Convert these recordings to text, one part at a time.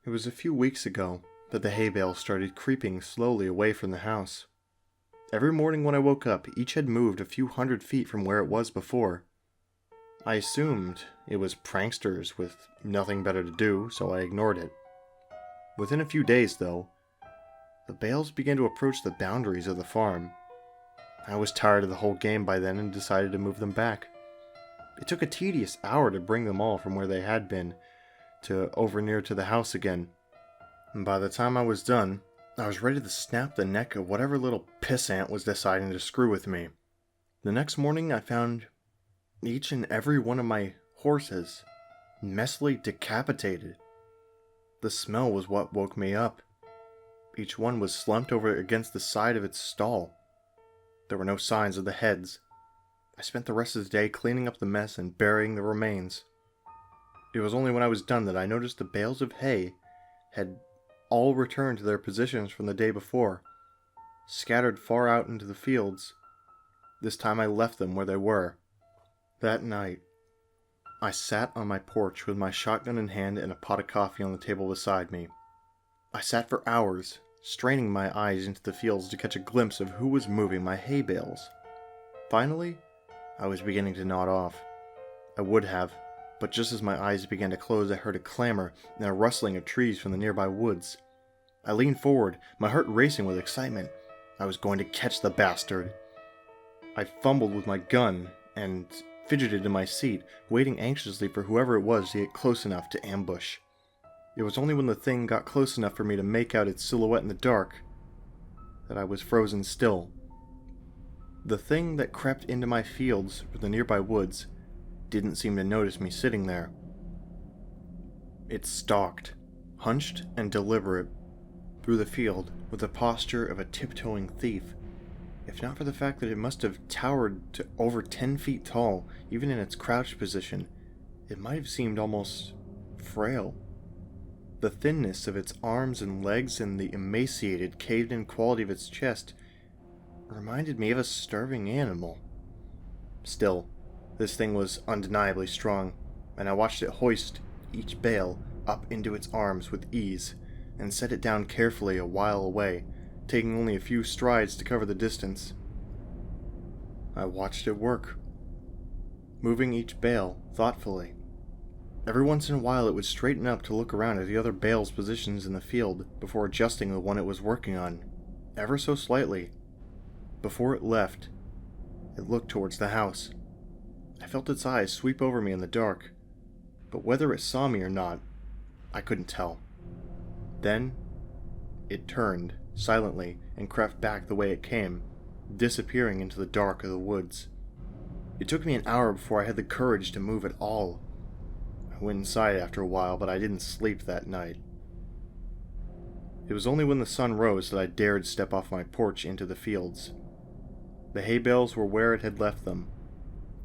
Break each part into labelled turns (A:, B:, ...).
A: It was a few weeks ago that the hay bale started creeping slowly away from the house. Every morning when I woke up, each had moved a few 100 feet from where it was before. I assumed it was pranksters with nothing better to do, so I ignored it. Within a few days, though, the bales began to approach the boundaries of the farm. I was tired of the whole game by then and decided to move them back. It took a tedious hour to bring them all from where they had been to over near to the house again. And by the time I was done, I was ready to snap the neck of whatever little pissant was deciding to screw with me. The next morning I found each and every one of my horses messily decapitated. The smell was what woke me up. Each one was slumped over against the side of its stall. There were no signs of the heads. I spent the rest of the day cleaning up the mess and burying the remains. It was only when I was done that I noticed the bales of hay had all returned to their positions from the day before, scattered far out into the fields. This time I left them where they were. That night, I sat on my porch with my shotgun in hand and a pot of coffee on the table beside me. I sat for hours, straining my eyes into the fields to catch a glimpse of who was moving my hay bales. Finally, I was beginning to nod off. I would have, but just as my eyes began to close, I heard a clamor and a rustling of trees from the nearby woods. I leaned forward, my heart racing with excitement. I was going to catch the bastard. I fumbled with my gun and fidgeted in my seat, waiting anxiously for whoever it was to get close enough to ambush. It was only when the thing got close enough for me to make out its silhouette in the dark that I was frozen still. The thing that crept into my fields from the nearby woods didn't seem to notice me sitting there. It stalked, hunched and deliberate, through the field with the posture of a tiptoeing thief. If not for the fact that it must have towered to over 10 feet tall, even in its crouched position, it might have seemed almost frail. The thinness of its arms and legs and the emaciated, caved-in quality of its chest reminded me of a starving animal. Still, this thing was undeniably strong, and I watched it hoist each bale up into its arms with ease, and set it down carefully a while away, taking only a few strides to cover the distance. I watched it work, moving each bale thoughtfully. Every once in a while it would straighten up to look around at the other bales' positions in the field before adjusting the one it was working on, ever so slightly. Before it left, it looked towards the house. I felt its eyes sweep over me in the dark, but whether it saw me or not, I couldn't tell. Then, it turned, silently, and crept back the way it came, disappearing into the dark of the woods. It took me an hour before I had the courage to move at all. I went inside after a while, but I didn't sleep that night. It was only when the sun rose that I dared step off my porch into the fields. The hay bales were where it had left them.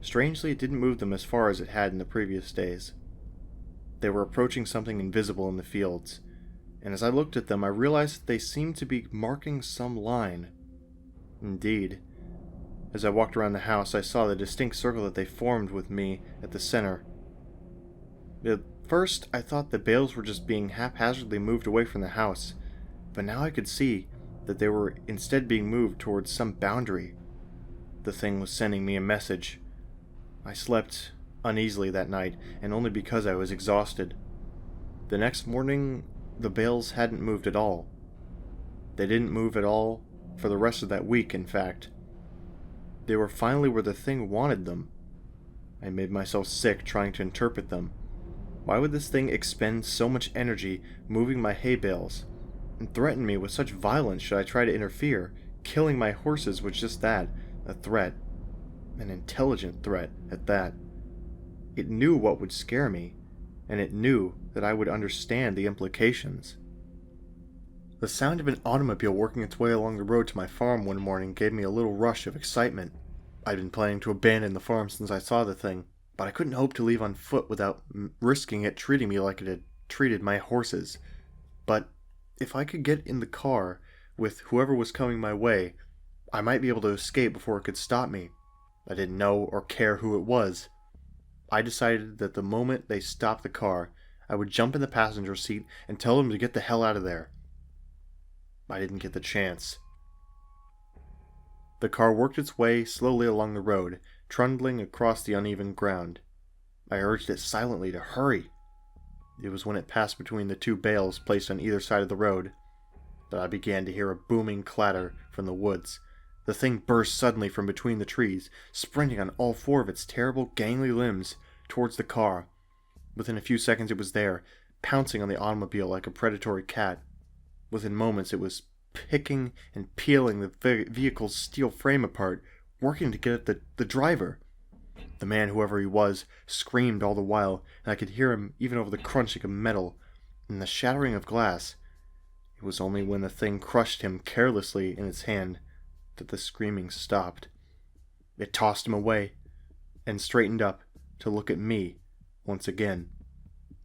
A: Strangely, it didn't move them as far as it had in the previous days. They were approaching something invisible in the fields, and as I looked at them, I realized that they seemed to be marking some line. Indeed, as I walked around the house, I saw the distinct circle that they formed with me at the center. At first, I thought the bales were just being haphazardly moved away from the house, but now I could see that they were instead being moved towards some boundary. The thing was sending me a message. I slept uneasily that night, and only because I was exhausted. The next morning, the bales hadn't moved at all. They didn't move at all for the rest of that week, in fact. They were finally where the thing wanted them. I made myself sick trying to interpret them. Why would this thing expend so much energy moving my hay bales, and threaten me with such violence should I try to interfere? Killing my horses was just that, a threat. An intelligent threat, at that. It knew what would scare me, and it knew that I would understand the implications. The sound of an automobile working its way along the road to my farm one morning gave me a little rush of excitement. I'd been planning to abandon the farm since I saw the thing, but I couldn't hope to leave on foot without risking it treating me like it had treated my horses. But if I could get in the car with whoever was coming my way, I might be able to escape before it could stop me. I didn't know or care who it was. I decided that the moment they stopped the car, I would jump in the passenger seat and tell him to get the hell out of there. I didn't get the chance. The car worked its way slowly along the road, trundling across the uneven ground. I urged it silently to hurry. It was when it passed between the two bales placed on either side of the road that I began to hear a booming clatter from the woods. The thing burst suddenly from between the trees, sprinting on all four of its terrible, gangly limbs towards the car. Within a few seconds it was there, pouncing on the automobile like a predatory cat. Within moments it was picking and peeling the vehicle's steel frame apart, working to get at the driver. The man, whoever he was, screamed all the while, and I could hear him even over the crunching of metal and the shattering of glass. It was only when the thing crushed him carelessly in its hand that the screaming stopped. It tossed him away and straightened up to look at me once again.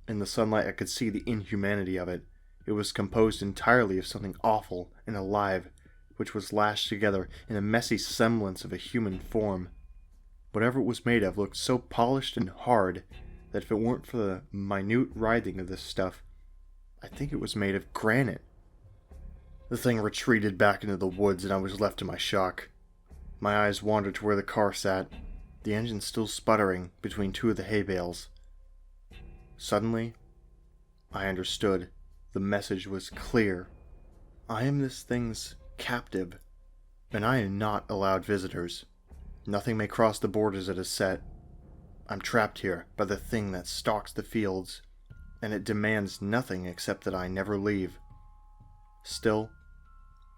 A: In the sunlight I could see the inhumanity of it. It was composed entirely of something awful and alive, which was lashed together in a messy semblance of a human form. Whatever it was made of looked so polished and hard that if it weren't for the minute writhing of this stuff, I think it was made of granite. The thing retreated back into the woods and I was left to my shock. My eyes wandered to where the car sat, the engine still sputtering between two of the hay bales. Suddenly, I understood. The message was clear. I am this thing's captive, and I am not allowed visitors. Nothing may cross the borders it has set. I'm trapped here by the thing that stalks the fields, and it demands nothing except that I never leave. Still,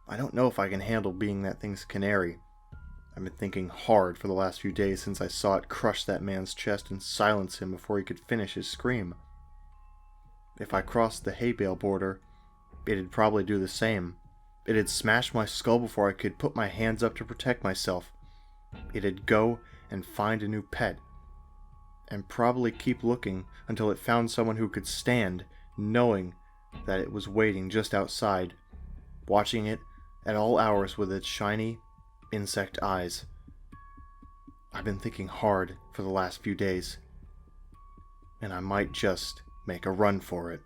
A: I don't know if I can handle being that thing's canary. I've been thinking hard for the last few days since I saw it crush that man's chest and silence him before he could finish his scream. If I crossed the hay bale border, it'd probably do the same. It'd smash my skull before I could put my hands up to protect myself. It'd go and find a new pet, and probably keep looking until it found someone who could stand, knowing that it was waiting just outside, watching it at all hours with its shiny, insect eyes. I've been thinking hard for the last few days, and I might just make a run for it.